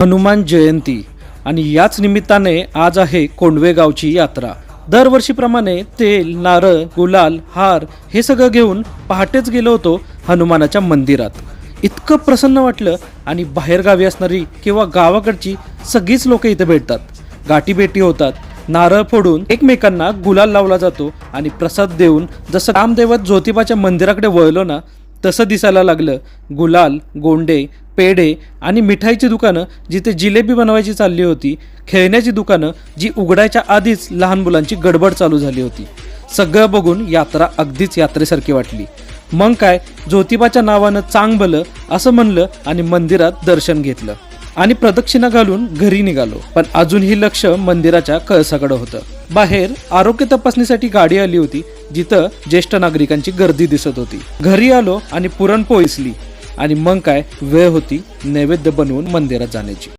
हनुमान जयंती आणि याच निमित्ताने आज आहे कोंडवे गावची यात्रा। दरवर्षीप्रमाणे तेल, नारळ, गुलाल, हार हे सगळं घेऊन पहाटेच गेलो होतो हनुमानाच्या मंदिरात। इतकं प्रसन्न वाटलं आणि बाहेरगावी असणारी किंवा गावाकडची सगळीच लोक इथे भेटतात, गाठीभेटी होतात, नारळ फोडून एकमेकांना गुलाल लावला जातो आणि प्रसाद देऊन जसं रामदैवत ज्योतिबाच्या मंदिराकडे वळलो ना तसं दिसायला लागलं। गुलाल, गोंडे, पेढे आणि मिठाईची दुकानं जिथे जिलेबी बनवायची चालली होती, खेळण्याची दुकानं जी उघडायच्या आधीच लहान मुलांची गडबड चालू झाली होती। सगळं बघून यात्रा अगदीच यात्रेसारखी वाटली। मग काय, ज्योतिबाच्या नावानं चांग भलं असं म्हणलं आणि मंदिरात दर्शन घेतलं आणि प्रदक्षिणा घालून घरी निघालो। पण अजूनही लक्ष मंदिराच्या कळसाकडे होतं। बाहेर आरोग्य तपासणीसाठी गाडी आली होती, जिथं ज्येष्ठ नागरिकांची गर्दी दिसत होती। घरी आलो आणि पुरणपोळी आणि मग काय, वेळ होती नैवेद्य बनवून मंदिरात जाण्याची।